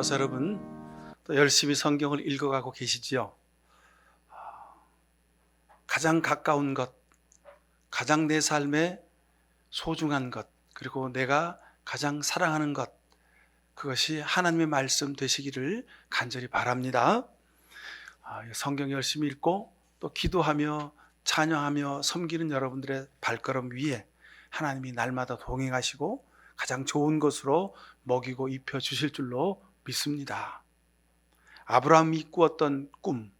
교사 여러분, 또 열심히 성경을 읽어가고 계시지요? 가장 가까운 것, 가장 내 삶에 소중한 것, 그리고 내가 가장 사랑하는 것, 그것이 하나님의 말씀 되시기를 간절히 바랍니다. 성경 열심히 읽고 또 기도하며 찬양하며 섬기는 여러분들의 발걸음 위에 하나님이 날마다 동행하시고 가장 좋은 것으로 먹이고 입혀 주실 줄로 믿습니다. 아브라함이 꾸었던 꿈,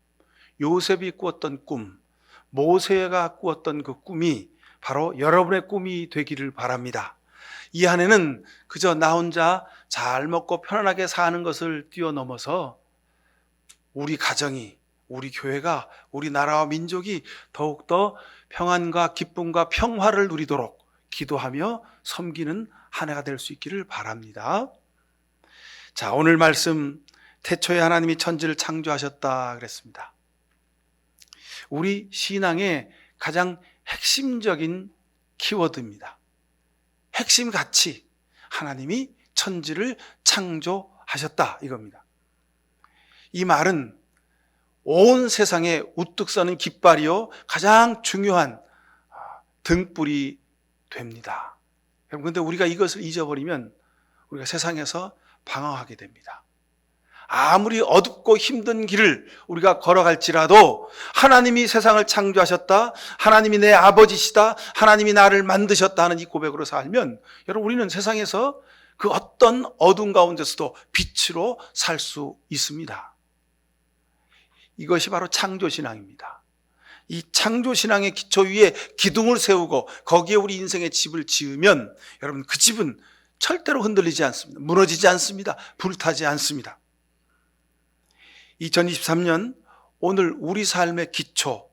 요셉이 꾸었던 꿈, 모세가 꾸었던 그 꿈이 바로 여러분의 꿈이 되기를 바랍니다. 이 안에는 그저 나 혼자 잘 먹고 편안하게 사는 것을 뛰어넘어서 우리 가정이, 우리 교회가, 우리 나라와 민족이 더욱더 평안과 기쁨과 평화를 누리도록 기도하며 섬기는 한 해가 될 수 있기를 바랍니다. 자, 오늘 말씀, 태초에 하나님이 천지를 창조하셨다 그랬습니다. 우리 신앙의 가장 핵심적인 키워드입니다. 핵심 가치, 하나님이 천지를 창조하셨다 이겁니다. 이 말은 온 세상에 우뚝 서는 깃발이요 가장 중요한 등불이 됩니다. 여러분, 근데 우리가 이것을 잊어버리면 우리가 세상에서 방황하게 됩니다. 아무리 어둡고 힘든 길을 우리가 걸어갈지라도 하나님이 세상을 창조하셨다, 하나님이 내 아버지시다, 하나님이 나를 만드셨다 하는 이 고백으로 살면 여러분, 우리는 세상에서 그 어떤 어둠 가운데서도 빛으로 살 수 있습니다. 이것이 바로 창조신앙입니다. 이 창조신앙의 기초 위에 기둥을 세우고 거기에 우리 인생의 집을 지으면 여러분, 그 집은 절대로 흔들리지 않습니다. 무너지지 않습니다. 불타지 않습니다. 2023년 오늘 우리 삶의 기초,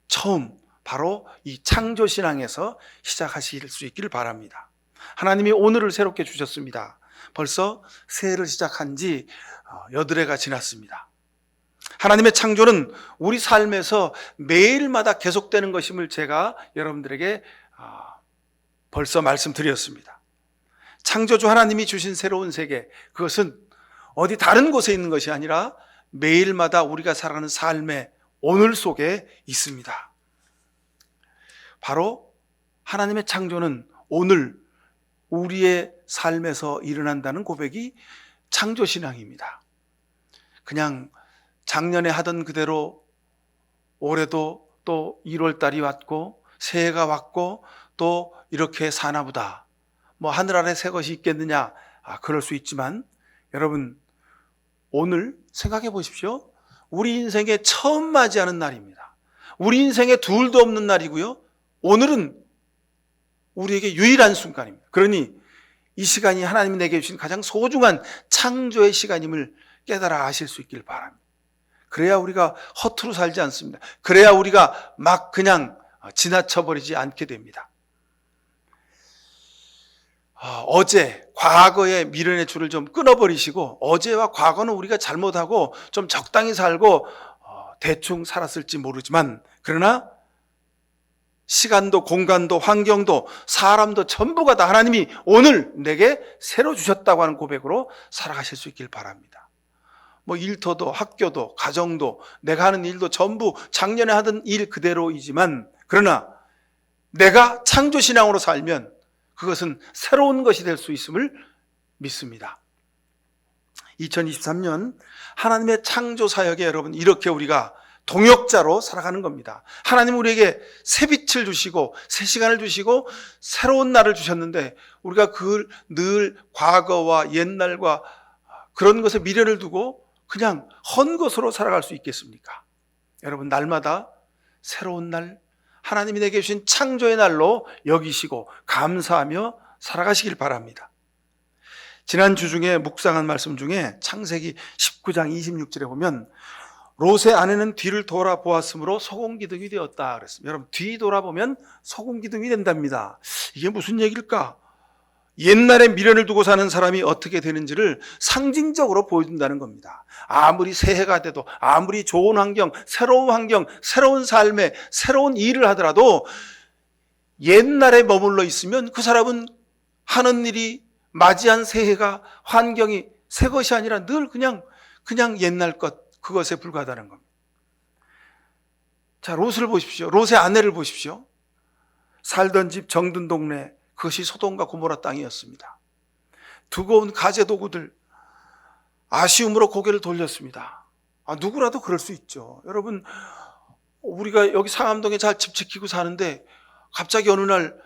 처음 바로 이 창조신앙에서 시작하실 수 있기를 바랍니다. 하나님이 오늘을 새롭게 주셨습니다. 벌써 새해를 시작한 지 8해가 지났습니다. 하나님의 창조는 우리 삶에서 매일마다 계속되는 것임을 제가 여러분들에게 벌써 말씀드렸습니다. 창조주 하나님이 주신 새로운 세계, 그것은 어디 다른 곳에 있는 것이 아니라 매일마다 우리가 살아가는 삶의 오늘 속에 있습니다. 바로 하나님의 창조는 오늘 우리의 삶에서 일어난다는 고백이 창조신앙입니다. 그냥 작년에 하던 그대로 올해도 또 1월달이 왔고 새해가 왔고 또 이렇게 사나보다, 뭐 하늘 아래 새 것이 있겠느냐, 그럴 수 있지만 여러분, 오늘 생각해 보십시오. 우리 인생에 처음 맞이하는 날입니다. 우리 인생에 둘도 없는 날이고요, 오늘은 우리에게 유일한 순간입니다. 그러니 이 시간이 하나님이 내게 주신 가장 소중한 창조의 시간임을 깨달아 아실 수 있길 바랍니다. 그래야 우리가 허투루 살지 않습니다. 그래야 우리가 막 그냥 지나쳐버리지 않게 됩니다. 어제, 과거의 미련의 줄을 좀 끊어버리시고, 어제와 과거는 우리가 잘못하고 좀 적당히 살고 대충 살았을지 모르지만, 그러나 시간도 공간도 환경도 사람도 전부가 다 하나님이 오늘 내게 새로 주셨다고 하는 고백으로 살아가실 수 있길 바랍니다. 뭐 일터도 학교도 가정도 내가 하는 일도 전부 작년에 하던 일 그대로이지만, 그러나 내가 창조신앙으로 살면 그것은 새로운 것이 될 수 있음을 믿습니다. 2023년 하나님의 창조 사역에 여러분, 이렇게 우리가 동역자로 살아가는 겁니다. 하나님 우리에게 새 빛을 주시고 새 시간을 주시고 새로운 날을 주셨는데, 우리가 늘 과거와 옛날과 그런 것에 미련을 두고 그냥 헌 것으로 살아갈 수 있겠습니까? 여러분, 날마다 새로운 날, 하나님이 내게 주신 창조의 날로 여기시고 감사하며 살아가시길 바랍니다. 지난주 중에 묵상한 말씀 중에 창세기 19장 26절에 보면 롯의 아내는 뒤를 돌아보았으므로 소금기둥이 되었다 그랬습니다. 여러분, 뒤 돌아보면 소금기둥이 된답니다. 이게 무슨 얘기일까? 옛날에 미련을 두고 사는 사람이 어떻게 되는지를 상징적으로 보여준다는 겁니다. 아무리 새해가 돼도, 아무리 좋은 환경, 새로운 삶에 새로운 일을 하더라도 옛날에 머물러 있으면 그 사람은 하는 일이, 맞이한 새해가, 환경이 새 것이 아니라 늘 그냥 옛날 것, 그것에 불과하다는 겁니다. 자, 롯을 보십시오. 롯의 아내를 보십시오. 살던 집, 정든 동네, 그것이 소돔과 고모라 땅이었습니다. 두꺼운 가재 도구들, 아쉬움으로 고개를 돌렸습니다. 누구라도 그럴 수 있죠. 여러분, 우리가 여기 상암동에 잘 집 지키고 사는데 갑자기 어느 날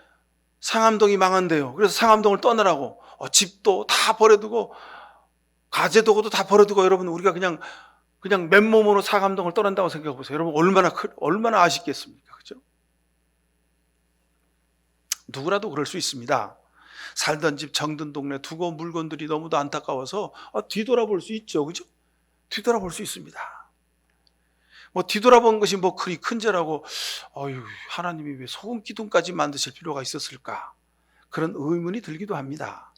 상암동이 망한대요. 그래서 상암동을 떠나라고 집도 다 버려두고 가재 도구도 다 버려두고, 여러분, 우리가 그냥 맨몸으로 상암동을 떠난다고 생각해 보세요. 여러분, 얼마나 아쉽겠습니까? 그죠? 누구라도 그럴 수 있습니다. 살던 집, 정든 동네, 두고 물건들이 너무도 안타까워서 뒤돌아볼 수 있죠. 그죠? 뒤돌아볼 수 있습니다. 뒤돌아본 것이 그리 큰 죄라고 하나님이 왜 소금 기둥까지 만드실 필요가 있었을까? 그런 의문이 들기도 합니다.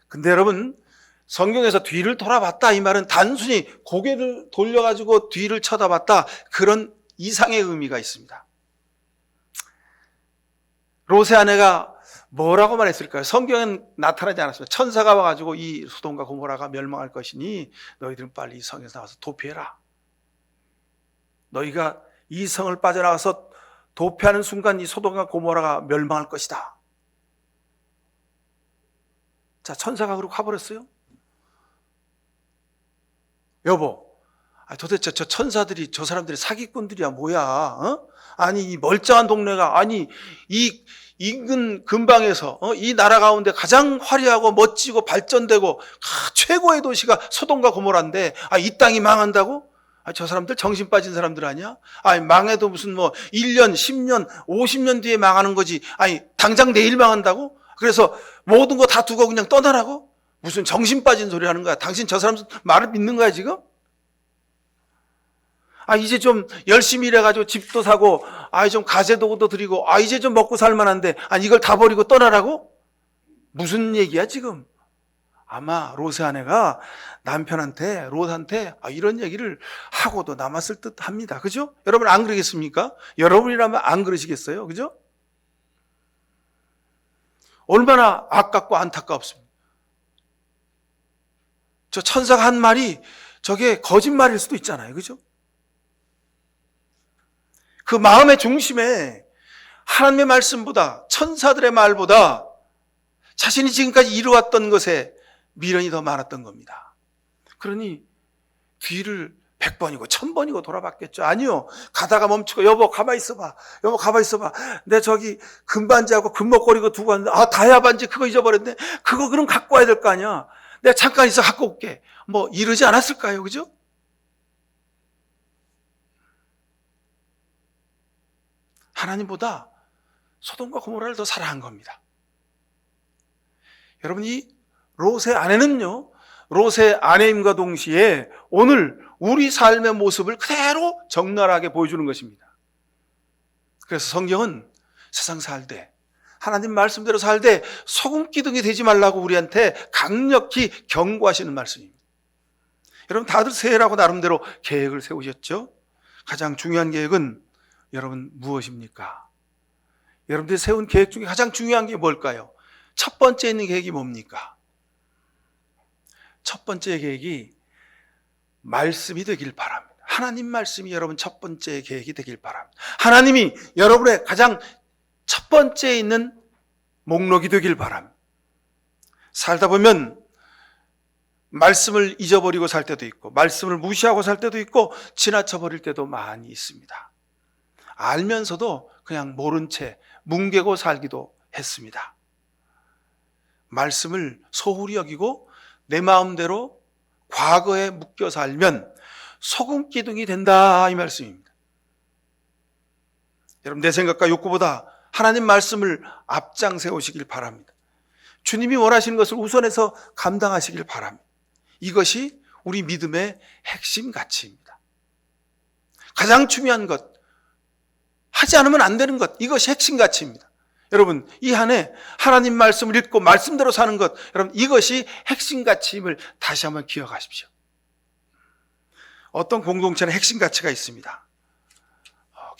근데 여러분, 성경에서 뒤를 돌아봤다, 이 말은 단순히 고개를 돌려가지고 뒤를 쳐다봤다, 그런 이상의 의미가 있습니다. 롯의 아내가 뭐라고 말했을까요? 성경엔 나타나지 않았습니다. 천사가 와가지고 이 소돔과 고모라가 멸망할 것이니 너희들은 빨리 이 성에서 나와서 도피해라. 너희가 이 성을 빠져나가서 도피하는 순간 이 소돔과 고모라가 멸망할 것이다. 자, 천사가 그러고 가버렸어요. 여보, 도대체 저 천사들이, 저 사람들이 사기꾼들이야 뭐야? 아니, 이 멀쩡한 동네가, 아니, 이 인근 근방에서 이 나라 가운데 가장 화려하고 멋지고 발전되고 최고의 도시가 소돔과 고모라인데 이 땅이 망한다고? 저 사람들 정신 빠진 사람들 아니야? 망해도 무슨 1년, 10년, 50년 뒤에 망하는 거지. 당장 내일 망한다고? 그래서 모든 거 다 두고 그냥 떠나라고? 무슨 정신 빠진 소리 하는 거야? 당신 저 사람 말을 믿는 거야 지금? 이제 좀 열심히 일해가지고 집도 사고, 좀 가재도구도 드리고, 이제 좀 먹고 살만한데, 이걸 다 버리고 떠나라고? 무슨 얘기야 지금? 아마 롯의 아내가 남편한테, 롯한테 이런 얘기를 하고도 남았을 듯 합니다. 그죠? 여러분 안 그러겠습니까? 여러분이라면 안 그러시겠어요? 그죠? 얼마나 아깝고 안타깝습니다. 저 천사가 한 말이 저게 거짓말일 수도 있잖아요. 그죠? 그 마음의 중심에 하나님의 말씀보다, 천사들의 말보다 자신이 지금까지 이루었던 것에 미련이 더 많았던 겁니다. 그러니 뒤를 100번이고 1000번이고 돌아봤겠죠. 아니요. 가다가 멈추고, 여보 가만히 있어봐. 여보 가만히 있어봐. 내 저기 금반지하고 금목걸이고 두고 왔는데 다이아 반지 그거 잊어버렸네. 그거 그럼 갖고 와야 될 거 아니야. 내가 잠깐 있어 갖고 올게. 이러지 않았을까요? 그죠? 하나님보다 소돔과 고모라를 더 사랑한 겁니다. 여러분, 이 롯의 아내는요, 롯의 아내임과 동시에 오늘 우리 삶의 모습을 그대로 적나라하게 보여주는 것입니다. 그래서 성경은 세상 살되, 하나님 말씀대로 살되 소금 기둥이 되지 말라고 우리한테 강력히 경고하시는 말씀입니다. 여러분, 다들 새해라고 나름대로 계획을 세우셨죠? 가장 중요한 계획은 여러분 무엇입니까? 여러분들이 세운 계획 중에 가장 중요한 게 뭘까요? 첫 번째 있는 계획이 뭡니까? 첫 번째 계획이 말씀이 되길 바랍니다. 하나님 말씀이 여러분 첫 번째 계획이 되길 바랍니다. 하나님이 여러분의 가장 첫 번째 있는 목록이 되길 바랍니다. 살다 보면 말씀을 잊어버리고 살 때도 있고, 말씀을 무시하고 살 때도 있고, 지나쳐 버릴 때도 많이 있습니다. 알면서도 그냥 모른 채 뭉개고 살기도 했습니다. 말씀을 소홀히 여기고 내 마음대로 과거에 묶여 살면 소금 기둥이 된다, 이 말씀입니다. 여러분, 내 생각과 욕구보다 하나님 말씀을 앞장 세우시길 바랍니다. 주님이 원하시는 것을 우선해서 감당하시길 바랍니다. 이것이 우리 믿음의 핵심 가치입니다. 가장 중요한 것, 하지 않으면 안 되는 것, 이것이 핵심 가치입니다. 여러분, 이 한 해 하나님 말씀을 읽고 말씀대로 사는 것, 여러분 이것이 핵심 가치임을 다시 한번 기억하십시오. 어떤 공동체는 핵심 가치가 있습니다.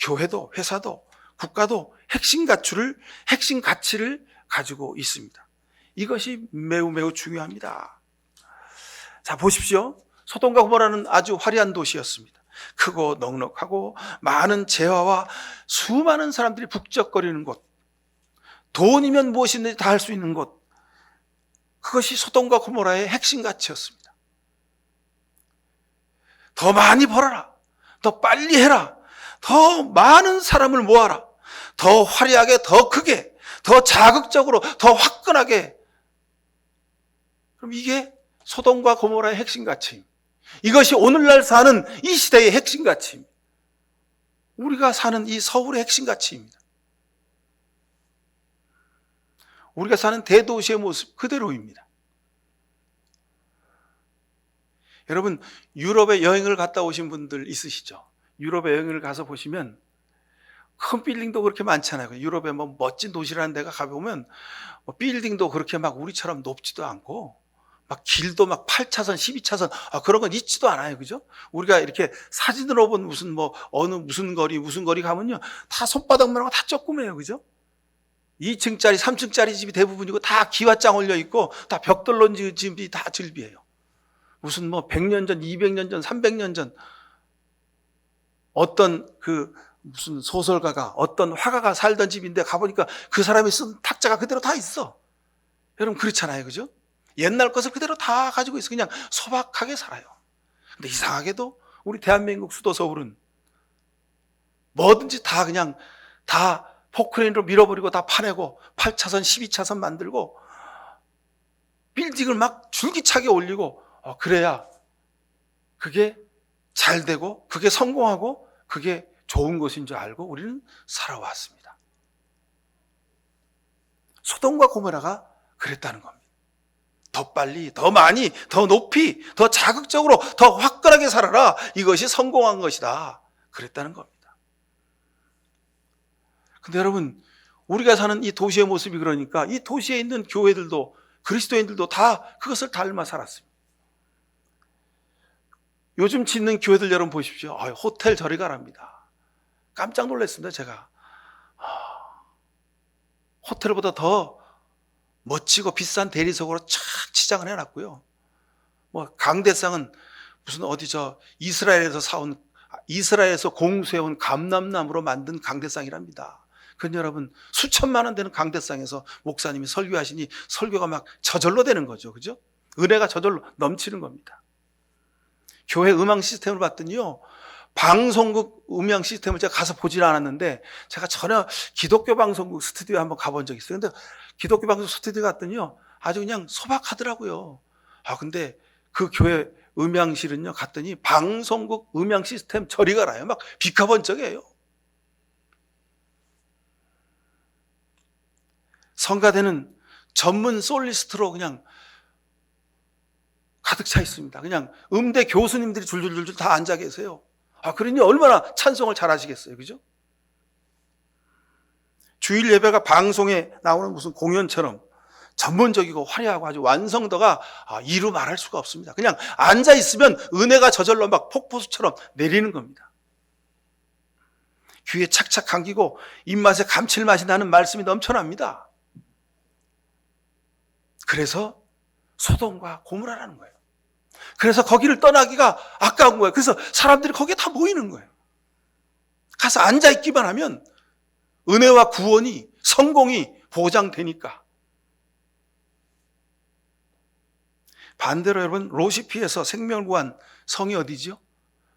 교회도, 회사도, 국가도 핵심 가치를 가지고 있습니다. 이것이 매우 중요합니다. 자, 보십시오. 소돔과 고모라는 아주 화려한 도시였습니다. 크고 넉넉하고 많은 재화와 수많은 사람들이 북적거리는 곳, 돈이면 무엇이든지 다 할 수 있는 곳, 그것이 소돔과 고모라의 핵심 가치였습니다. 더 많이 벌어라, 더 빨리 해라, 더 많은 사람을 모아라, 더 화려하게, 더 크게, 더 자극적으로, 더 화끈하게. 그럼 이게 소돔과 고모라의 핵심 가치입니다. 이것이 오늘날 사는 이 시대의 핵심 가치입니다. 우리가 사는 이 서울의 핵심 가치입니다. 우리가 사는 대도시의 모습 그대로입니다. 여러분, 유럽에 여행을 갔다 오신 분들 있으시죠? 유럽에 여행을 가서 보시면 큰 빌딩도 그렇게 많잖아요. 유럽에 뭐 멋진 도시라는 데가 가보면 빌딩도 그렇게 막 우리처럼 높지도 않고 막 길도 막 8차선, 12차선 그런 건 있지도 않아요. 그죠? 우리가 이렇게 사진으로 본 무슨 무슨 거리 가면요, 다 손바닥만 하고 다 조그매요. 그죠? 2층짜리, 3층짜리 집이 대부분이고 다 기와장 올려 있고 다 벽돌로 지은 집이 다 질비해요. 무슨 100년 전, 200년 전, 300년 전 어떤 무슨 소설가가, 어떤 화가가 살던 집인데 가보니까 그 사람이 쓴 탁자가 그대로 다 있어. 여러분 그렇잖아요. 그죠? 옛날 것을 그대로 다 가지고 있어. 그냥 소박하게 살아요. 근데 이상하게도 우리 대한민국 수도 서울은 뭐든지 다 그냥 다 포크레인으로 밀어버리고 다 파내고 8차선, 12차선 만들고 빌딩을 막 줄기차게 올리고 그래야 그게 잘 되고 그게 성공하고 그게 좋은 것인 줄 알고 우리는 살아왔습니다. 소돔과 고모라가 그랬다는 겁니다. 더 빨리, 더 많이, 더 높이, 더 자극적으로, 더 화끈하게 살아라. 이것이 성공한 것이다. 그랬다는 겁니다. 근데 여러분, 우리가 사는 이 도시의 모습이 그러니까 이 도시에 있는 교회들도, 그리스도인들도 다 그것을 닮아 살았습니다. 요즘 짓는 교회들 여러분 보십시오. 호텔 저리 가랍니다. 깜짝 놀랐습니다, 제가. 호텔보다 더 멋지고 비싼 대리석으로 착 치장을 해놨고요. 강대상은 무슨 이스라엘에서 공수해온 감람나무로 만든 강대상이랍니다. 그건 여러분 수천만 원 되는 강대상에서 목사님이 설교하시니 설교가 막 저절로 되는 거죠. 그죠? 은혜가 저절로 넘치는 겁니다. 교회 음향 시스템을 봤더니요, 방송국 음향 시스템을 제가 가서 보질 않았는데 제가 전혀 기독교 방송국 스튜디오에 한번 가본 적이 있어요. 근데 기독교 방송 스튜디오 갔더니요, 아주 그냥 소박하더라고요. 근데 그 교회 음향실은요, 갔더니 방송국 음향 시스템 저리 가라요. 막 비카번쩍이에요. 성가대는 전문 솔리스트로 그냥 가득 차 있습니다. 그냥 음대 교수님들이 줄줄줄줄 다 앉아 계세요. 그러니 얼마나 찬송을 잘 하시겠어요. 그죠? 주일 예배가 방송에 나오는 무슨 공연처럼 전문적이고 화려하고 아주 완성도가 이루 말할 수가 없습니다. 그냥 앉아 있으면 은혜가 저절로 막 폭포수처럼 내리는 겁니다. 귀에 착착 감기고 입맛에 감칠맛이 나는 말씀이 넘쳐납니다. 그래서 소돔과 고모라라는 거예요. 그래서 거기를 떠나기가 아까운 거예요. 그래서 사람들이 거기에 다 모이는 거예요. 가서 앉아있기만 하면 은혜와 구원이, 성공이 보장되니까. 반대로 여러분, 로시피에서 생명을 구한 성이 어디죠?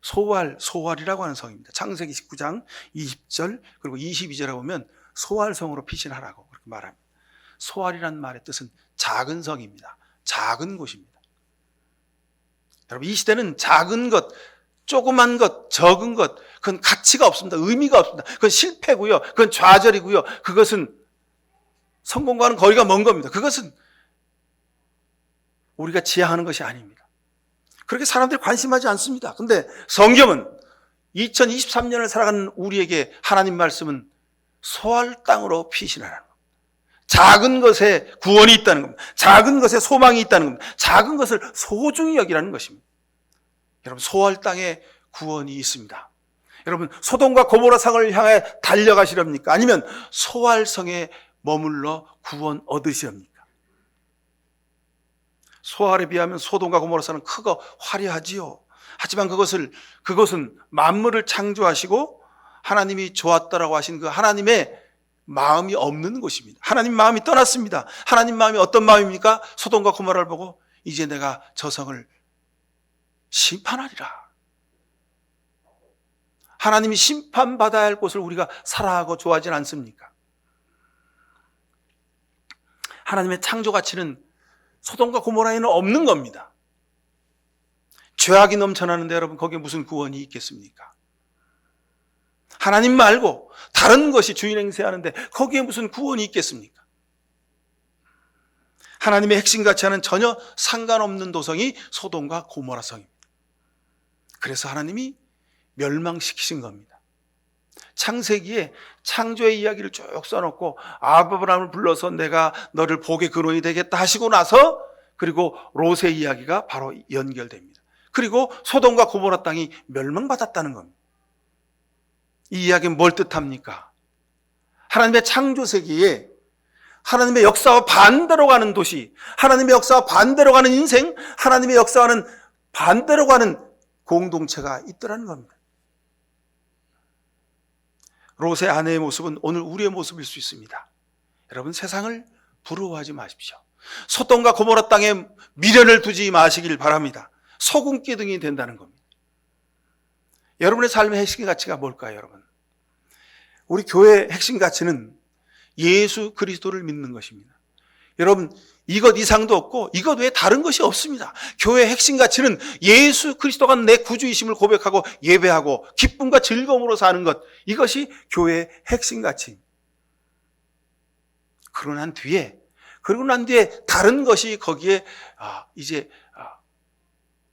소활이라고 하는 성입니다. 창세기 19장 20절 그리고 22절에 보면 소활성으로 피신하라고 그렇게 말합니다. 소활이라는 말의 뜻은 작은 성입니다. 작은 곳입니다. 여러분, 이 시대는 작은 것, 조그만 것, 적은 것, 그건 가치가 없습니다. 의미가 없습니다. 그건 실패고요. 그건 좌절이고요. 그것은 성공과는 거리가 먼 겁니다. 그것은 우리가 지향하는 것이 아닙니다. 그렇게 사람들이 관심하지 않습니다. 근데 성경은 2023년을 살아가는 우리에게 하나님 말씀은 소할 땅으로 피신하라는 겁니다. 작은 것에 구원이 있다는 겁니다. 작은 것에 소망이 있다는 겁니다. 작은 것을 소중히 여기라는 것입니다. 여러분, 소할 땅에 구원이 있습니다. 여러분, 소돔과 고모라 성을 향해 달려가시렵니까? 아니면 소활성에 머물러 구원 얻으시렵니까? 소알에 비하면 소돔과 고모라서는 크고 화려하지요. 하지만 그것은 만물을 창조하시고 하나님이 좋았다라고 하신 그 하나님의 마음이 없는 곳입니다. 하나님 마음이 떠났습니다. 하나님 마음이 어떤 마음입니까? 소돔과 고모라를 보고 이제 내가 저 성을 심판하리라. 하나님이 심판받아야 할 곳을 우리가 사랑하고 좋아하지 않습니까? 하나님의 창조 가치는 소돔과 고모라에는 없는 겁니다. 죄악이 넘쳐나는데 여러분 거기에 무슨 구원이 있겠습니까? 하나님 말고 다른 것이 주인 행세하는데 거기에 무슨 구원이 있겠습니까? 하나님의 핵심 가치와는 전혀 상관없는 도성이 소돔과 고모라 성입니다. 그래서 하나님이 멸망시키신 겁니다. 창세기에 창조의 이야기를 쭉 써놓고 아브라함을 불러서 내가 너를 복의 근원이 되겠다 하시고 나서 그리고 롯의 이야기가 바로 연결됩니다. 그리고 소돔과 고모라 땅이 멸망받았다는 겁니다. 이 이야기는 뭘 뜻합니까? 하나님의 창조 세계에 하나님의 역사와 반대로 가는 도시, 하나님의 역사와 반대로 가는 인생, 하나님의 역사와는 반대로 가는 공동체가 있더라는 겁니다. 롯의 아내의 모습은 오늘 우리의 모습일 수 있습니다. 여러분 세상을 부러워하지 마십시오. 소돔과 고모라 땅에 미련을 두지 마시길 바랍니다. 소금기둥이 된다는 겁니다. 여러분의 삶의 핵심 가치가 뭘까요, 여러분? 우리 교회의 핵심 가치는 예수 그리스도를 믿는 것입니다. 여러분 이것 이상도 없고 이것 외에 다른 것이 없습니다. 교회의 핵심 가치는 예수 그리스도가 내 구주이심을 고백하고 예배하고 기쁨과 즐거움으로 사는 것, 이것이 교회의 핵심 가치입니다. 그러고 난 뒤에 다른 것이 거기에 이제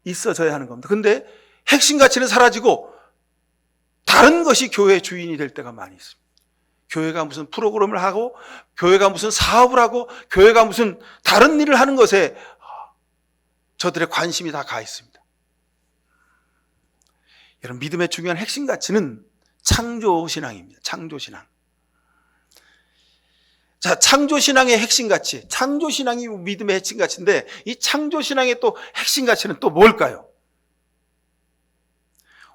있어져야 하는 겁니다. 근데 핵심 가치는 사라지고 다른 것이 교회의 주인이 될 때가 많이 있습니다. 교회가 무슨 프로그램을 하고 교회가 무슨 사업을 하고 교회가 무슨 다른 일을 하는 것에 저들의 관심이 다 가 있습니다. 여러분 믿음의 중요한 핵심 가치는 창조신앙입니다. 창조신앙. 자, 창조신앙의 핵심 가치, 창조신앙이 믿음의 핵심 가치인데 이 창조신앙의 또 핵심 가치는 또 뭘까요?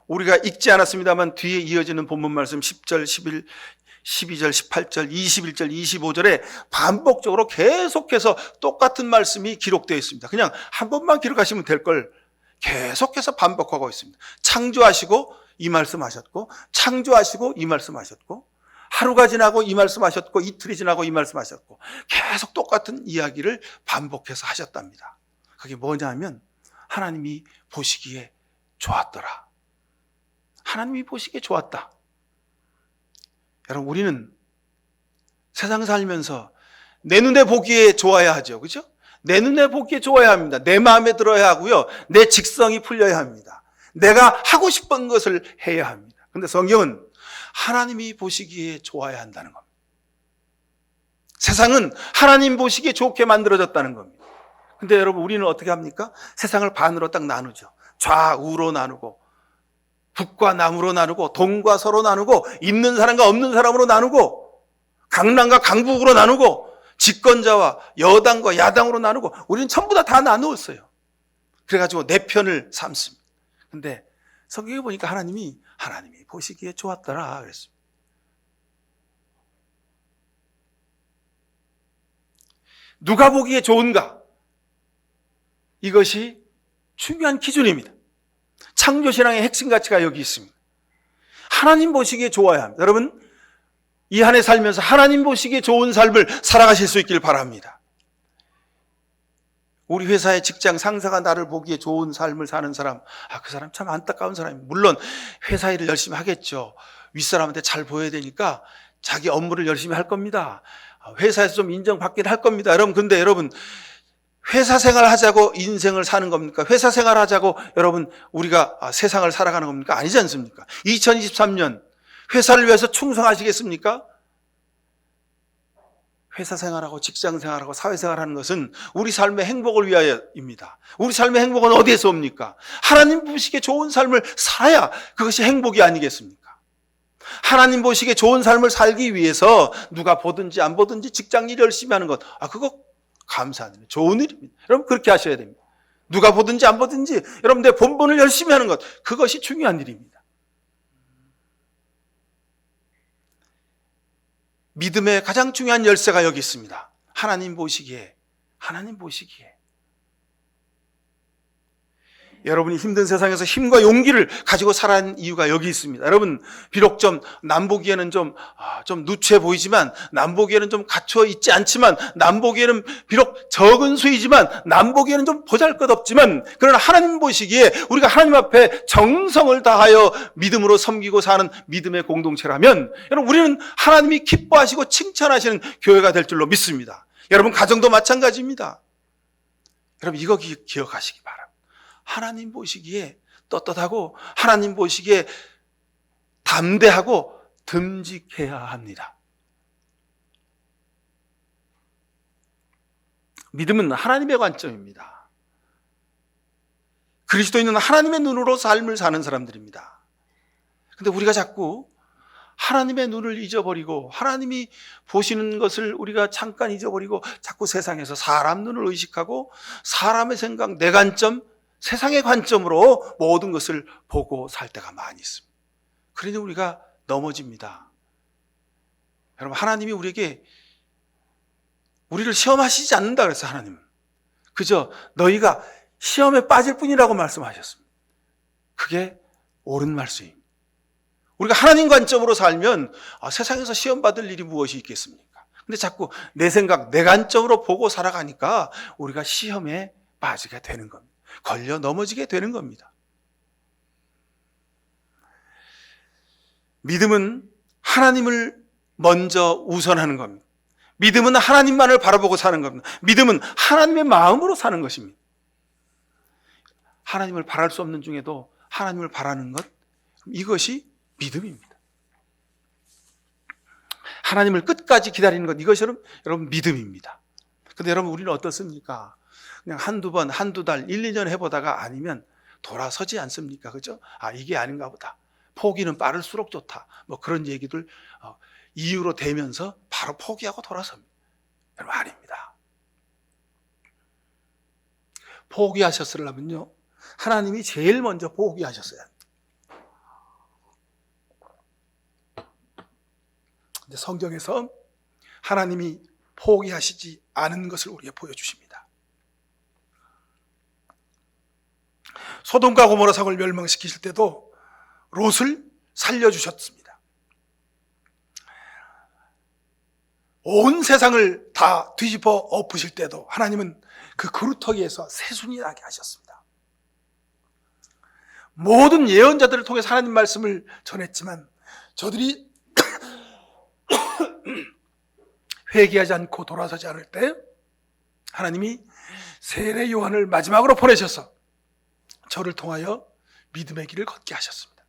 우리가 읽지 않았습니다만 뒤에 이어지는 본문 말씀 10절, 11, 12절, 18절, 21절, 25절에 반복적으로 계속해서 똑같은 말씀이 기록되어 있습니다. 그냥 한 번만 기록하시면 될 걸 계속해서 반복하고 있습니다. 창조하시고 이 말씀하셨고, 창조하시고 이 말씀하셨고, 하루가 지나고 이 말씀하셨고, 이틀이 지나고 이 말씀하셨고, 계속 똑같은 이야기를 반복해서 하셨답니다. 그게 뭐냐 하면 하나님이 보시기에 좋았더라. 하나님이 보시기에 좋았다. 여러분 우리는 세상 살면서 내 눈에 보기에 좋아야 하죠. 그렇죠? 내 눈에 보기에 좋아야 합니다. 내 마음에 들어야 하고요. 내 직성이 풀려야 합니다. 내가 하고 싶은 것을 해야 합니다. 그런데 성경은 하나님이 보시기에 좋아야 한다는 겁니다. 세상은 하나님 보시기에 좋게 만들어졌다는 겁니다. 근데 여러분 우리는 어떻게 합니까? 세상을 반으로 딱 나누죠. 좌우로 나누고 북과 남으로 나누고 동과 서로 나누고 있는 사람과 없는 사람으로 나누고 강남과 강북으로 나누고 집권자와 여당과 야당으로 나누고 우리는 전부 다 나누었어요. 그래가지고 내 편을 삼습니다. 근데 성경에 보니까 하나님이 보시기에 좋았더라 그랬습니다. 누가 보기에 좋은가? 이것이 중요한 기준입니다. 창조신앙의 핵심 가치가 여기 있습니다. 하나님 보시기에 좋아야 합니다. 여러분 이 한 해 살면서 하나님 보시기에 좋은 삶을 살아가실 수 있길 바랍니다. 우리 회사의 직장 상사가 나를 보기에 좋은 삶을 사는 사람, 그 사람 참 안타까운 사람입니다. 물론 회사 일을 열심히 하겠죠. 윗사람한테 잘 보여야 되니까 자기 업무를 열심히 할 겁니다. 회사에서 좀 인정받기를 할 겁니다. 근데 여러분 회사 생활 하자고 인생을 사는 겁니까? 회사 생활 하자고 여러분 우리가 세상을 살아가는 겁니까? 아니지 않습니까? 2023년 회사를 위해서 충성하시겠습니까? 회사 생활하고 직장 생활하고 사회 생활하는 것은 우리 삶의 행복을 위하여입니다. 우리 삶의 행복은 어디에서 옵니까? 하나님 보시기에 좋은 삶을 살아야 그것이 행복이 아니겠습니까? 하나님 보시기에 좋은 삶을 살기 위해서 누가 보든지 안 보든지 직장 일 열심히 하는 것, 그거 감사하는 일, 좋은 일입니다. 여러분 그렇게 하셔야 됩니다. 누가 보든지 안 보든지 여러분 내 본분을 열심히 하는 것, 그것이 중요한 일입니다. 믿음의 가장 중요한 열쇠가 여기 있습니다. 하나님 보시기에. 여러분이 힘든 세상에서 힘과 용기를 가지고 살아가는 이유가 여기 있습니다. 여러분, 비록 좀 남보기에는 좀 누추해 보이지만, 남보기에는 좀 갖춰 있지 않지만, 남보기에는 비록 적은 수이지만, 남보기에는 좀 보잘것없지만, 그러나 하나님 보시기에 우리가 하나님 앞에 정성을 다하여 믿음으로 섬기고 사는 믿음의 공동체라면, 여러분 우리는 하나님이 기뻐하시고 칭찬하시는 교회가 될 줄로 믿습니다. 여러분 가정도 마찬가지입니다. 여러분 이거 기억하시기 바랍니다. 하나님 보시기에 떳떳하고 하나님 보시기에 담대하고 듬직해야 합니다. 믿음은 하나님의 관점입니다. 그리스도인은 하나님의 눈으로 삶을 사는 사람들입니다. 근데 우리가 자꾸 하나님의 눈을 잊어버리고 하나님이 보시는 것을 우리가 잠깐 잊어버리고 자꾸 세상에서 사람 눈을 의식하고 사람의 생각, 내 관점, 세상의 관점으로 모든 것을 보고 살 때가 많이 있습니다. 그러니 우리가 넘어집니다. 여러분 하나님이 우리를 시험하시지 않는다 그랬어요. 하나님은 그저 너희가 시험에 빠질 뿐이라고 말씀하셨습니다. 그게 옳은 말씀입니다. 우리가 하나님 관점으로 살면 세상에서 시험 받을 일이 무엇이 있겠습니까? 근데 자꾸 내 생각, 내 관점으로 보고 살아가니까 우리가 시험에 빠지게 되는 겁니다. 걸려 넘어지게 되는 겁니다. 믿음은 하나님을 먼저 우선하는 겁니다. 믿음은 하나님만을 바라보고 사는 겁니다. 믿음은 하나님의 마음으로 사는 것입니다. 하나님을 바랄 수 없는 중에도 하나님을 바라는 것, 이것이 믿음입니다. 하나님을 끝까지 기다리는 것, 이것이 여러분 믿음입니다. 근데 여러분 우리는 어떻습니까? 그냥 한두 번, 한두 달, 1, 2년 해보다가 아니면 돌아서지 않습니까? 그죠? 이게 아닌가 보다. 포기는 빠를수록 좋다. 뭐 그런 얘기들 이유로 대면서 바로 포기하고 돌아섭니다. 여러분 아닙니다. 포기하셨으려면요, 하나님이 제일 먼저 포기하셨어요. 근데 성경에서 하나님이 포기하시지 않은 것을 우리에게 보여주십니다. 소돔과 고모라 성을 멸망시키실 때도 롯을 살려주셨습니다. 온 세상을 다 뒤집어 엎으실 때도 하나님은 그 그루터기에서 새순이 나게 하셨습니다. 모든 예언자들을 통해서 하나님 말씀을 전했지만 저들이 회개하지 않고 돌아서지 않을 때 하나님이 세례 요한을 마지막으로 보내셔서 저를 통하여 믿음의 길을 걷게 하셨습니다.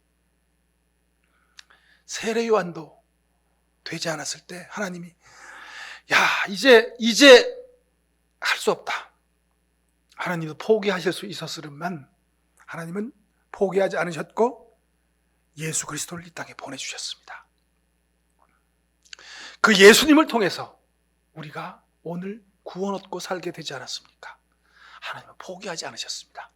세례 요한도 되지 않았을 때 하나님이 이제 할 수 없다. 하나님도 포기하실 수 있었으련만 하나님은 포기하지 않으셨고 예수 그리스도를 이 땅에 보내주셨습니다. 그 예수님을 통해서 우리가 오늘 구원 얻고 살게 되지 않았습니까? 하나님은 포기하지 않으셨습니다.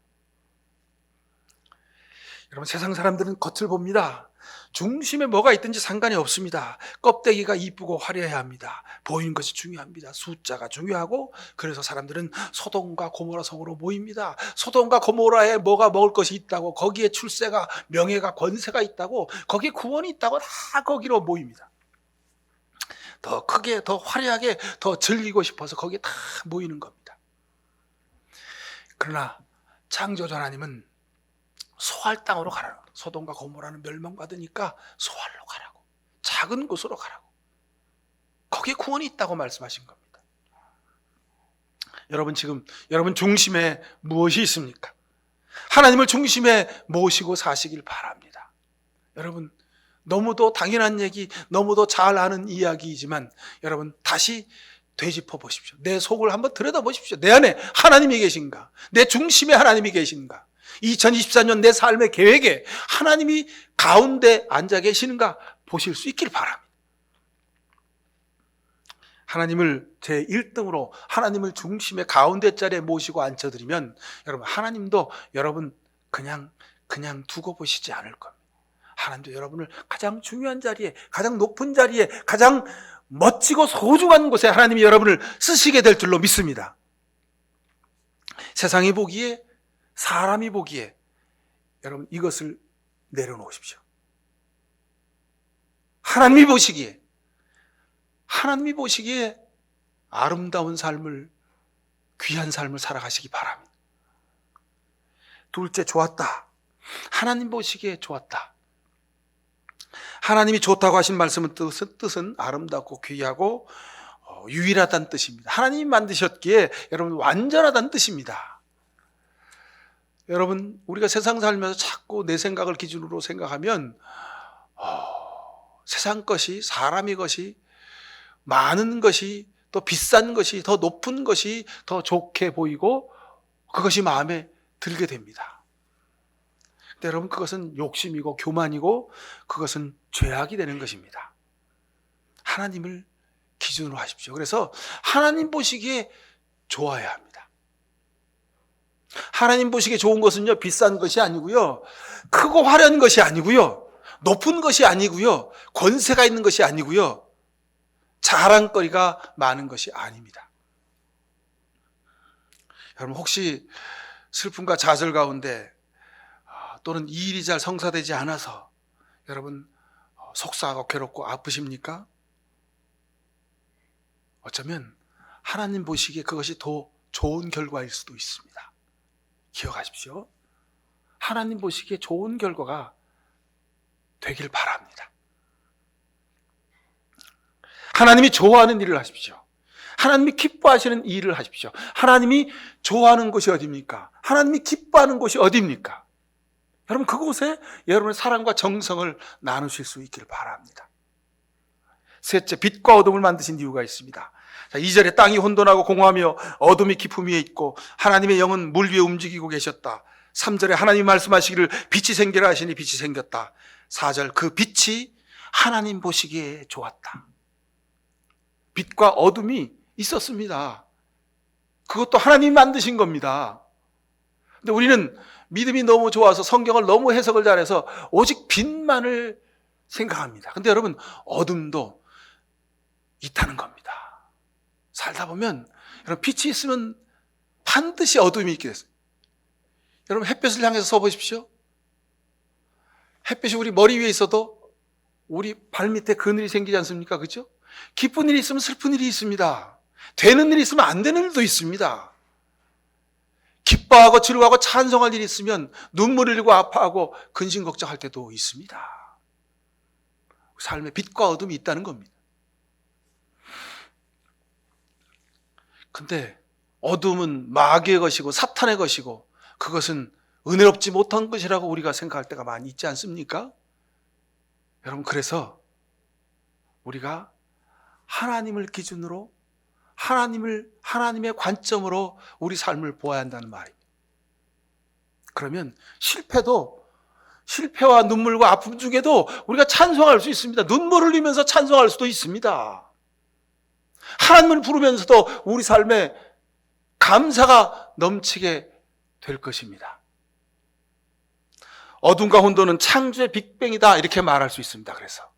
여러분 세상 사람들은 겉을 봅니다. 중심에 뭐가 있든지 상관이 없습니다. 껍데기가 이쁘고 화려해야 합니다. 보이는 것이 중요합니다. 숫자가 중요하고 그래서 사람들은 소돔과 고모라 성으로 모입니다. 소돔과 고모라에 뭐가 먹을 것이 있다고, 거기에 출세가, 명예가, 권세가 있다고, 거기에 구원이 있다고 다 거기로 모입니다. 더 크게, 더 화려하게, 더 즐기고 싶어서 거기에 다 모이는 겁니다. 그러나 창조주 하나님은 소할 땅으로 가라고, 소돔과 고모라는 멸망받으니까 소할로 가라고, 작은 곳으로 가라고, 거기에 구원이 있다고 말씀하신 겁니다. 여러분 지금 여러분 중심에 무엇이 있습니까? 하나님을 중심에 모시고 사시길 바랍니다. 여러분 너무도 당연한 얘기, 너무도 잘 아는 이야기이지만 여러분 다시 되짚어 보십시오. 내 속을 한번 들여다 보십시오. 내 안에 하나님이 계신가? 내 중심에 하나님이 계신가? 2024년 내 삶의 계획에 하나님이 가운데 앉아 계시는가 보실 수 있길 바랍니다. 하나님을 제 1등으로 하나님을 중심의 가운데 자리에 모시고 앉혀드리면 여러분 하나님도 여러분 그냥 두고 보시지 않을 겁니다. 하나님도 여러분을 가장 중요한 자리에, 가장 높은 자리에, 가장 멋지고 소중한 곳에 하나님이 여러분을 쓰시게 될 줄로 믿습니다. 세상이 보기에, 사람이 보기에 여러분 이것을 내려놓으십시오. 하나님이 보시기에 아름다운 삶을, 귀한 삶을 살아가시기 바랍니다. 둘째, 좋았다. 하나님 보시기에 좋았다. 하나님이 좋다고 하신 말씀은 뜻은 아름답고 귀하고 유일하다는 뜻입니다. 하나님이 만드셨기에 여러분 완전하다는 뜻입니다. 여러분 우리가 세상 살면서 자꾸 내 생각을 기준으로 생각하면 세상 것이, 사람의 것이, 많은 것이, 더 비싼 것이, 더 높은 것이 더 좋게 보이고 그것이 마음에 들게 됩니다. 근데 여러분 그것은 욕심이고 교만이고 그것은 죄악이 되는 것입니다. 하나님을 기준으로 하십시오. 그래서 하나님 보시기에 좋아야 합니다. 하나님 보시기에 좋은 것은요, 비싼 것이 아니고요, 크고 화려한 것이 아니고요, 높은 것이 아니고요, 권세가 있는 것이 아니고요, 자랑거리가 많은 것이 아닙니다. 여러분 혹시 슬픔과 좌절 가운데 또는 이 일이 잘 성사되지 않아서 여러분 속상하고 괴롭고 아프십니까? 어쩌면 하나님 보시기에 그것이 더 좋은 결과일 수도 있습니다. 기억하십시오. 하나님 보시기에 좋은 결과가 되길 바랍니다. 하나님이 좋아하는 일을 하십시오. 하나님이 기뻐하시는 일을 하십시오. 하나님이 좋아하는 곳이 어디입니까? 하나님이 기뻐하는 곳이 어디입니까? 여러분 그곳에 여러분의 사랑과 정성을 나누실 수 있기를 바랍니다. 셋째, 빛과 어둠을 만드신 이유가 있습니다. 2절에 땅이 혼돈하고 공허하며 어둠이 깊음 위에 있고 하나님의 영은 물 위에 움직이고 계셨다. 3절에 하나님이 말씀하시기를 빛이 생기라 하시니 빛이 생겼다. 4절, 그 빛이 하나님 보시기에 좋았다. 빛과 어둠이 있었습니다. 그것도 하나님이 만드신 겁니다. 근데 우리는 믿음이 너무 좋아서 성경을 너무 해석을 잘해서 오직 빛만을 생각합니다. 근데 여러분 어둠도 있다는 겁니다. 살다 보면 여러분 빛이 있으면 반드시 어둠이 있게 됐어요. 여러분 햇볕을 향해서 서 보십시오. 햇빛이 우리 머리 위에 있어도 우리 발밑에 그늘이 생기지 않습니까? 그렇죠? 기쁜 일이 있으면 슬픈 일이 있습니다. 되는 일이 있으면 안 되는 일도 있습니다. 기뻐하고 즐거워하고 찬송할 일이 있으면 눈물 흘리고 아파하고 근심 걱정할 때도 있습니다. 삶에 빛과 어둠이 있다는 겁니다. 근데 어둠은 마귀의 것이고 사탄의 것이고 그것은 은혜롭지 못한 것이라고 우리가 생각할 때가 많이 있지 않습니까? 여러분 그래서 우리가 하나님을 기준으로 하나님의 관점으로 우리 삶을 보아야 한다는 말입니다. 그러면 실패와 눈물과 아픔 중에도 우리가 찬송할 수 있습니다. 눈물 흘리면서 찬송할 수도 있습니다. 하나님을 부르면서도 우리 삶에 감사가 넘치게 될 것입니다. 어둠과 혼돈은 창조의 빅뱅이다 이렇게 말할 수 있습니다. 그래서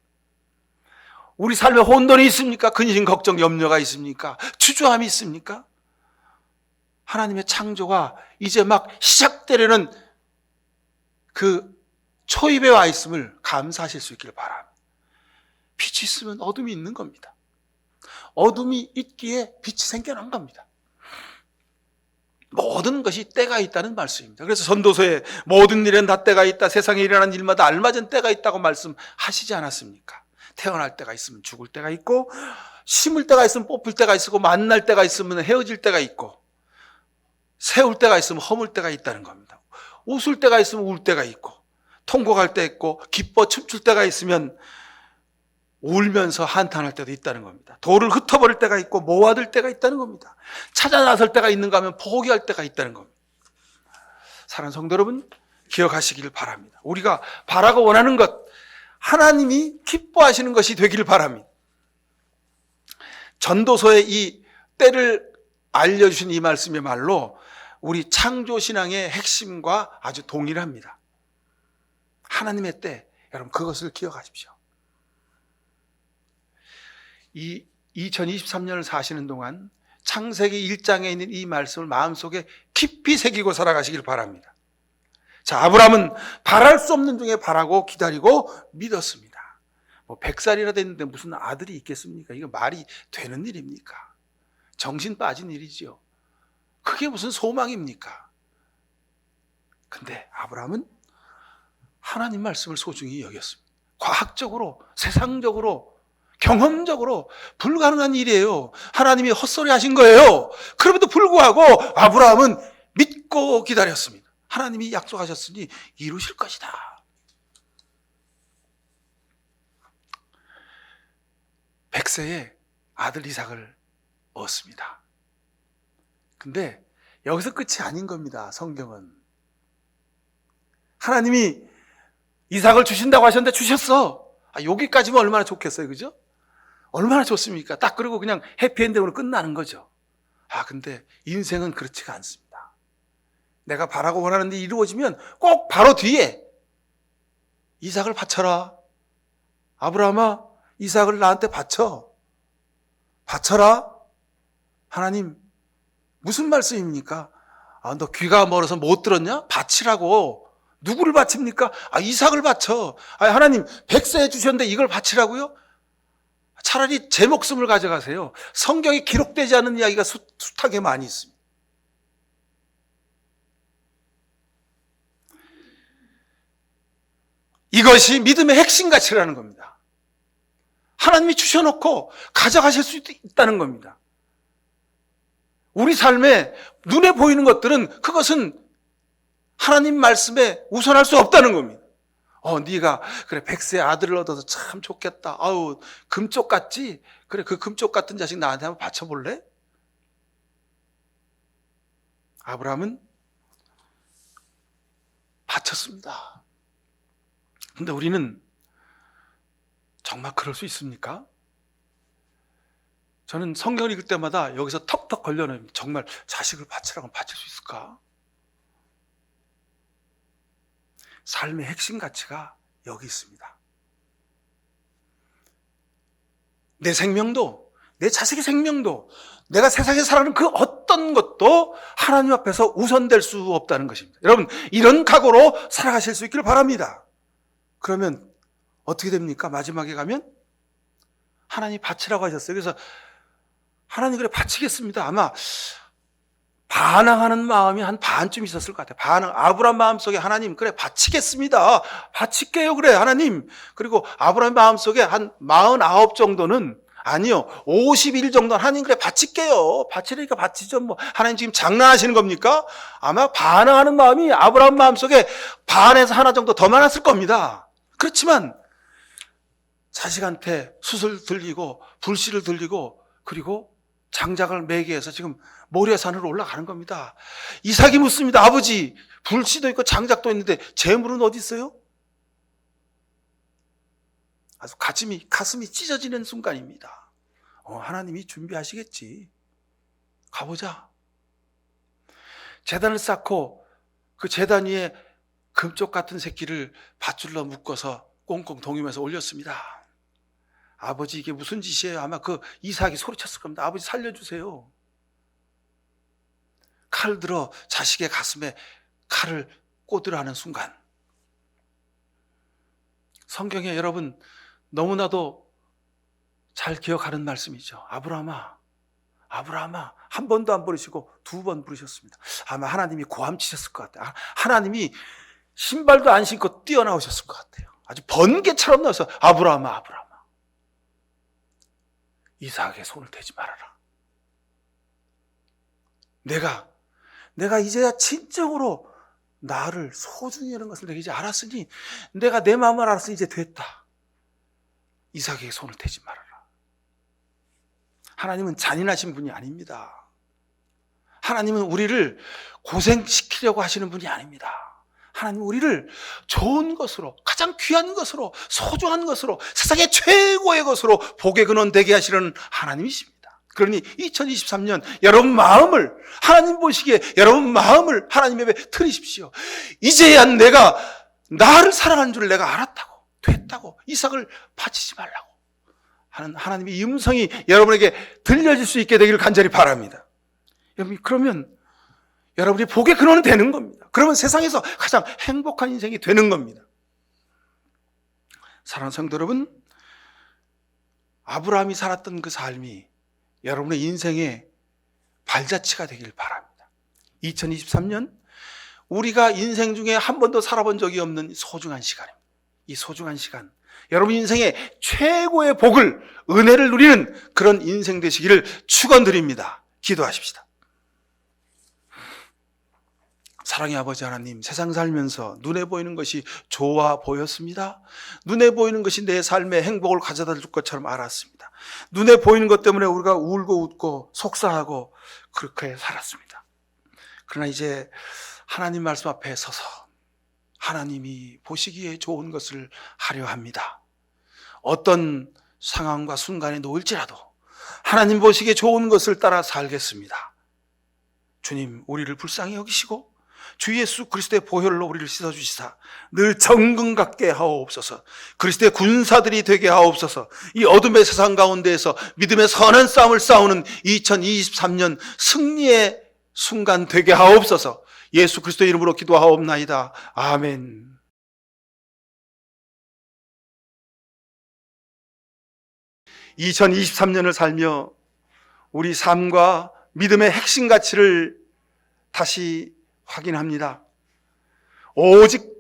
우리 삶에 혼돈이 있습니까? 근심, 걱정, 염려가 있습니까? 주저함이 있습니까? 하나님의 창조가 이제 막 시작되려는 그 초입에 와 있음을 감사하실 수 있기를 바랍니다. 빛이 있으면 어둠이 있는 겁니다. 어둠이 있기에 빛이 생겨난 겁니다. 모든 것이 때가 있다는 말씀입니다. 그래서 전도서에 모든 일엔 다 때가 있다. 세상에 일어나는 일마다 알맞은 때가 있다고 말씀하시지 않았습니까? 태어날 때가 있으면 죽을 때가 있고 심을 때가 있으면 뽑힐 때가 있고 만날 때가 있으면 헤어질 때가 있고 세울 때가 있으면 허물 때가 있다는 겁니다. 웃을 때가 있으면 울 때가 있고 통곡할 때 있고 기뻐 춤출 때가 있으면 울면서 한탄할 때도 있다는 겁니다. 돌을 흩어버릴 때가 있고 모아들 때가 있다는 겁니다. 찾아 나설 때가 있는가 하면 포기할 때가 있다는 겁니다. 사랑하는 성도 여러분 기억하시길 바랍니다. 우리가 바라고 원하는 것 하나님이 기뻐하시는 것이 되기를 바랍니다. 전도서의 이 때를 알려주신 이 말씀이야말로 우리 창조신앙의 핵심과 아주 동일합니다. 하나님의 때, 여러분 그것을 기억하십시오. 이 2023년을 사시는 동안 창세기 1장에 있는 이 말씀을 마음속에 깊이 새기고 살아가시길 바랍니다. 자, 아브라함은 바랄 수 없는 중에 바라고 기다리고 믿었습니다. 100살이나 됐는데 무슨 아들이 있겠습니까? 이거 말이 되는 일입니까? 정신 빠진 일이지요. 그게 무슨 소망입니까? 근데 아브라함은 하나님 말씀을 소중히 여겼습니다. 과학적으로, 세상적으로, 경험적으로 불가능한 일이에요. 하나님이 헛소리 하신 거예요. 그럼에도 불구하고 아브라함은 믿고 기다렸습니다. 하나님이 약속하셨으니 이루실 것이다. 100세에 아들 이삭을 얻습니다. 근데 여기서 끝이 아닌 겁니다. 성경은. 하나님이 이삭을 주신다고 하셨는데 주셨어. 여기까지면 얼마나 좋겠어요. 그죠? 얼마나 좋습니까? 딱 그러고 그냥 해피엔딩으로 끝나는 거죠. 근데 인생은 그렇지가 않습니다. 내가 바라고 원하는 일이 이루어지면 꼭 바로 뒤에 이삭을 바쳐라. 아브라함아, 이삭을 나한테 바쳐라. 하나님, 무슨 말씀입니까? 너 귀가 멀어서 못 들었냐? 바치라고. 누구를 바칩니까? 이삭을 바쳐. 하나님 100세 주셨는데 이걸 바치라고요? 차라리 제 목숨을 가져가세요. 성경에 기록되지 않은 이야기가 숱하게 많이 있습니다. 이것이 믿음의 핵심 가치라는 겁니다. 하나님이 주셔놓고 가져가실 수 있다는 겁니다. 우리 삶에 눈에 보이는 것들은 그것은 하나님 말씀에 우선할 수 없다는 겁니다. 네가 그래 100세 아들을 얻어서 참 좋겠다. 금쪽 같지? 그래 그 금쪽 같은 자식 나한테 한번 바쳐볼래? 아브라함은 바쳤습니다. 근데 우리는 정말 그럴 수 있습니까? 저는 성경을 읽을 때마다 여기서 턱턱 걸려요. 정말 자식을 바치라고 바칠 수 있을까? 삶의 핵심 가치가 여기 있습니다. 내 생명도, 내 자식의 생명도, 내가 세상에 살아가는 그 어떤 것도 하나님 앞에서 우선될 수 없다는 것입니다. 여러분, 이런 각오로 살아가실 수 있기를 바랍니다. 그러면 어떻게 됩니까? 마지막에 가면 하나님 바치라고 하셨어요. 그래서 하나님 그래 바치겠습니다. 아마 반항하는 마음이 한 반쯤 있었을 것 같아요. 아브라함 마음속에 하나님 그래 바치겠습니다. 바칠게요 그래 하나님. 그리고 아브라함 마음속에 한 49 정도는 아니요 51 정도는 하나님 그래 바칠게요. 바치려니까 바치죠. 하나님 지금 장난하시는 겁니까? 아마 반항하는 마음이 아브라함 마음속에 반에서 하나 정도 더 많았을 겁니다. 그렇지만 자식한테 숯을 들리고 불씨를 들리고 그리고 장작을 매게 해서 지금 모리아산으로 올라가는 겁니다. 이삭이 묻습니다. 아버지, 불씨도 있고 장작도 있는데 재물은 어디 있어요? 아주 가슴이 찢어지는 순간입니다. 하나님이 준비하시겠지. 가보자. 제단을 쌓고 그 제단 위에 금쪽 같은 새끼를 밧줄로 묶어서 꽁꽁 동이면서 올렸습니다. 아버지 이게 무슨 짓이에요? 아마 그 이삭이 소리쳤을 겁니다. 아버지 살려주세요. 칼을 들어 자식의 가슴에 칼을 꽂으려 하는 순간 성경에 여러분 너무나도 잘 기억하는 말씀이죠. 아브라함아 한 번도 안 부르시고 2번 부르셨습니다. 아마 하나님이 고함치셨을 것 같아요. 하나님이 신발도 안 신고 뛰어나오셨을 것 같아요. 아주 번개처럼 나와서 아브라함아 이삭에게 손을 대지 말아라. 내가 이제야 진정으로 나를 소중히 여는 것을 내가 이제 알았으니 내가 내 마음을 알았으니 이제 됐다. 이삭에게 손을 대지 말아라. 하나님은 잔인하신 분이 아닙니다. 하나님은 우리를 고생시키려고 하시는 분이 아닙니다. 하나님은 우리를 좋은 것으로, 가장 귀한 것으로, 소중한 것으로, 세상의 최고의 것으로 복의 근원 되게 하시는 하나님이십니다. 그러니 2023년 여러분 마음을, 하나님 보시기에 여러분 마음을 하나님 앞에 드리십시오. 이제야 내가 나를 사랑하는 줄 내가 알았다고, 됐다고, 이삭을 바치지 말라고 하는 하나님의 음성이 여러분에게 들려질 수 있게 되기를 간절히 바랍니다. 여러분, 그러면 여러분이 복의 근원은 되는 겁니다. 그러면 세상에서 가장 행복한 인생이 되는 겁니다. 사랑하는 성도 여러분, 아브라함이 살았던 그 삶이 여러분의 인생의 발자취가 되길 바랍니다. 2023년 우리가 인생 중에 한 번도 살아본 적이 없는 소중한 시간입니다. 이 소중한 시간, 여러분 인생의 최고의 복을, 은혜를 누리는 그런 인생 되시기를 축원드립니다. 기도하십시다. 사랑의 아버지 하나님, 세상 살면서 눈에 보이는 것이 좋아 보였습니다. 눈에 보이는 것이 내 삶에 행복을 가져다 줄 것처럼 알았습니다. 눈에 보이는 것 때문에 우리가 울고 웃고 속상하고 그렇게 살았습니다. 그러나 이제 하나님 말씀 앞에 서서 하나님이 보시기에 좋은 것을 하려 합니다. 어떤 상황과 순간에 놓일지라도 하나님 보시기에 좋은 것을 따라 살겠습니다. 주님, 우리를 불쌍히 여기시고 주 예수 그리스도의 보혈로 우리를 씻어주시사 늘 정금 갖게 하옵소서. 그리스도의 군사들이 되게 하옵소서. 이 어둠의 세상 가운데에서 믿음의 선한 싸움을 싸우는 2023년 승리의 순간 되게 하옵소서. 예수 그리스도의 이름으로 기도하옵나이다. 아멘. (2023년을) 살며 우리 삶과 믿음의 핵심 가치를 다시 확인합니다. 오직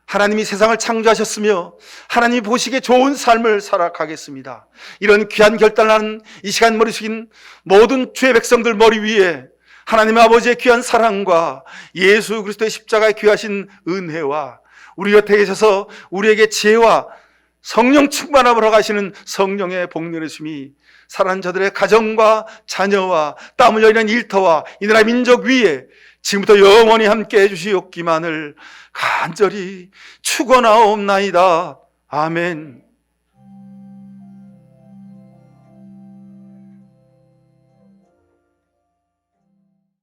하나님이 세상을 창조하셨으며 하나님이 보시기에 좋은 삶을 살아가겠습니다. 이런 귀한 결단을 하는 이 시간 머리 숙인 모든 주의 백성들 머리 위에 하나님 아버지의 귀한 사랑과 예수 그리스도의 십자가의 귀하신 은혜와 우리 곁에 계셔서 우리에게 지혜와 성령 충만함을 허가하시는 성령의 복내리심이 사랑하는 저들의 가정과 자녀와 땀 흘려 있는 일터와 이 나라 민족 위에 지금부터 영원히 함께 해주시옵기만을 간절히 축원하옵나이다. 아멘.